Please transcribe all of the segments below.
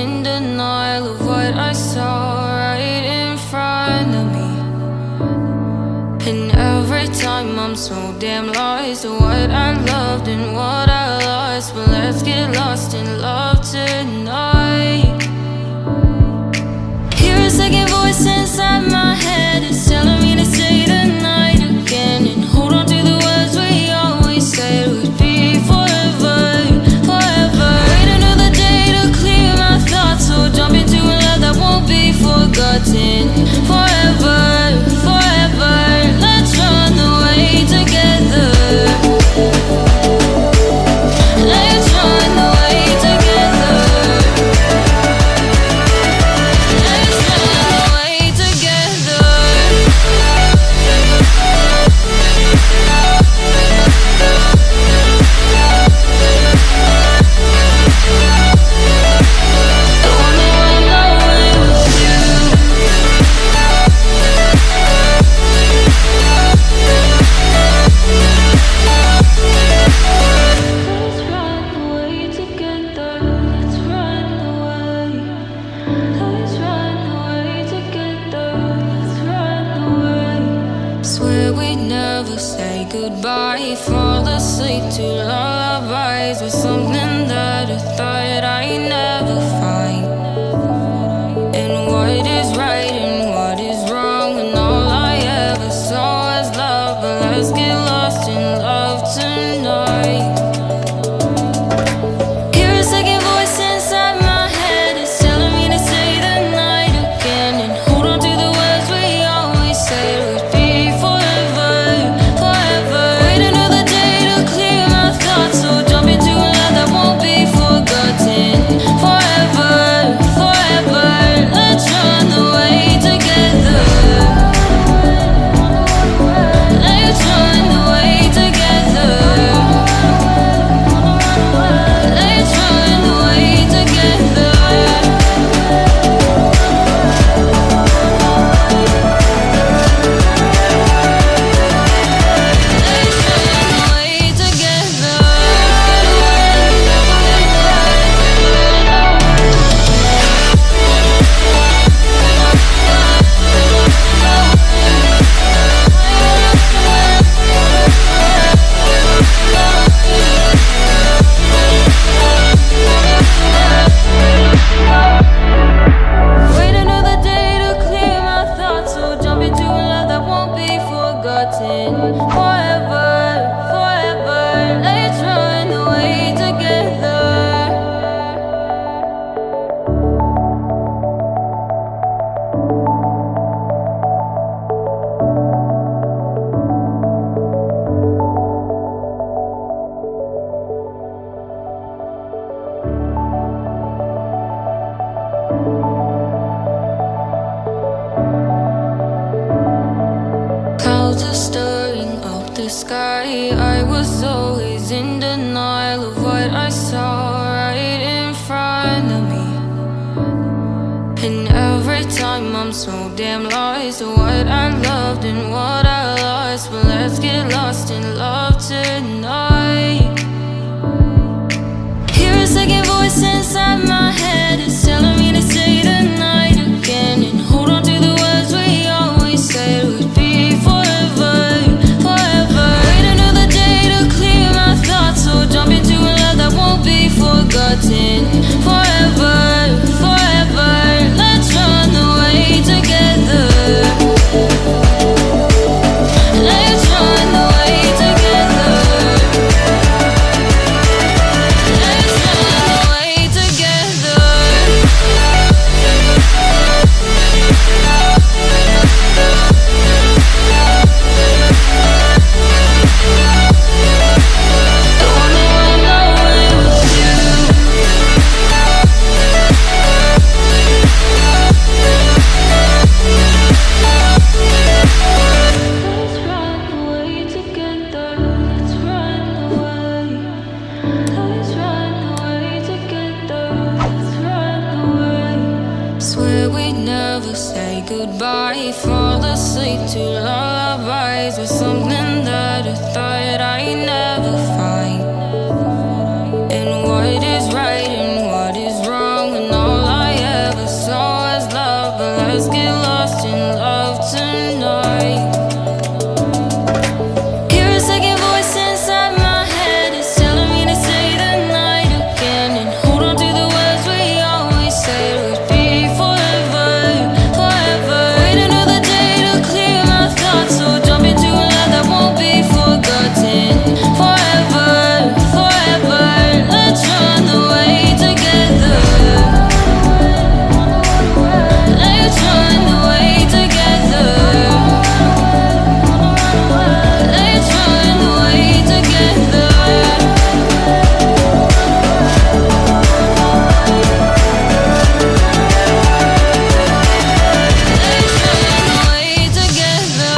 in denial of what I saw right in front of me. And every time I'm so damn lost to what I loved and what I lost. But let's get lost in love tonight. Hear a second voice inside my head. It's telling me to stay the night again and hold on to the words we always said would be forever, forever. Wait another day to clear my thoughts, so jump into a love that won't be forgotten. Forever, forever. Let's run away together. Let's run away together. Let's run away together. I wanna run away with you. Let's run away together. Let's run away. Let's run away together. Let's run away. Swear we'd never say goodbye. Fall asleep to lullabies with something that I thought I'd never find. And what is right and what is wrong, and all I ever saw was love. But let's get lost in love tonight. Hear a second voice inside my head. It's telling me to stay the night again and hold on to the words we always said would be forever, forever. Wait another day to clear my thoughts, so jump into a love that won't be forgotten. Forever, forever. Let's run away together. Let's run away together. Let's run away together. Let's run away together. Wait another day to clear my thoughts, so jump into a love that won't be forgotten. Forever, forever. Let's run away together. Clouds are stirring up the sky. I was always in denial of what I saw right in front of me. And every time I'm so damn lost to what I loved and what I lost. But let's get lost in love tonight. Hear a second voice inside my head. It's telling me to stay the night again and hold on to the words we always said would be forever, forever. Wait another day to clear my thoughts, so jump into a love that won't be forgotten. Forever, forever. Let's run away together. Let's run away together. Let's run away together. I wanna run away with you. Let's run away together. Let's run away. Let's run away together. Let's run away. Swear we'd never say goodbye. Fall asleep to lullabies with something that I thought I'd never find. And what is right and what is wrong, and all I let's get lost in love tonight. Hear a second voice inside my head, it's telling me to stay the night again and hold on to the words we always said would be forever, forever. Wait another day to clear my thoughts, so jump into a love that won't be forgotten. Forever, forever, let's run away together. Let's run away together. Let's run away together. Let's run away together.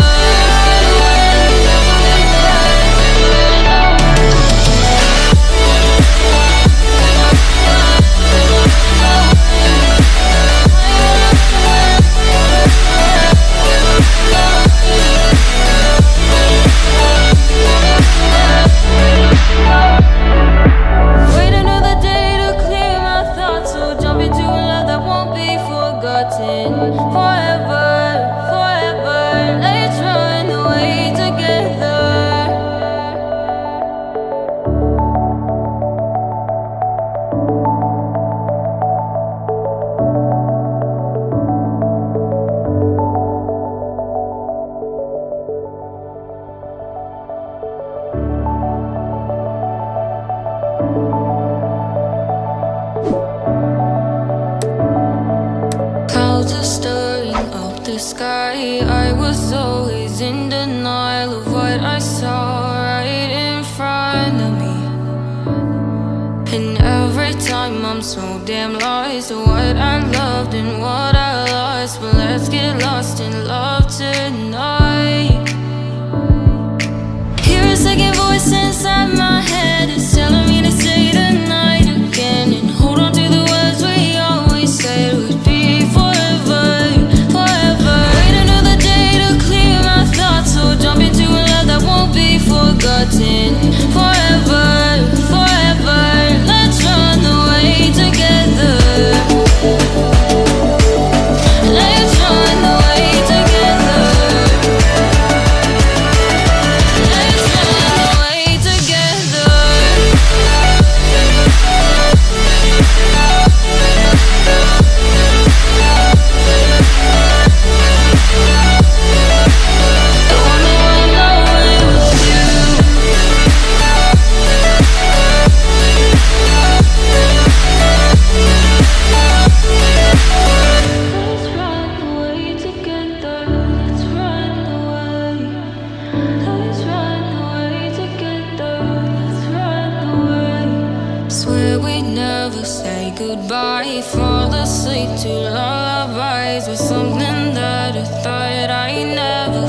Wait another day to clear my thoughts, so jump into a love that won't be forgotten. Forever, forever, let's run away together. Clouds are stirring up the sky. I was always in denial of what I saw right in front of me. And every time I'm so damn lost to what I loved and what I lost. But let's get lost in love tonight. Hear a second voice inside my head, it's telling me to stay the night again and hold on to the words we always said would be forever, forever. Wait another day to clear my thoughts, so jump into a love that won't be forgotten. Forever, forever, let's run away together. Let's run away together. Let's run away together. I wanna run away with you. Let's run away together. Let's run away. Let's run away together. Let's run away. Swear we'd never say goodbye. Fall asleep to lullabies with something that I thought I never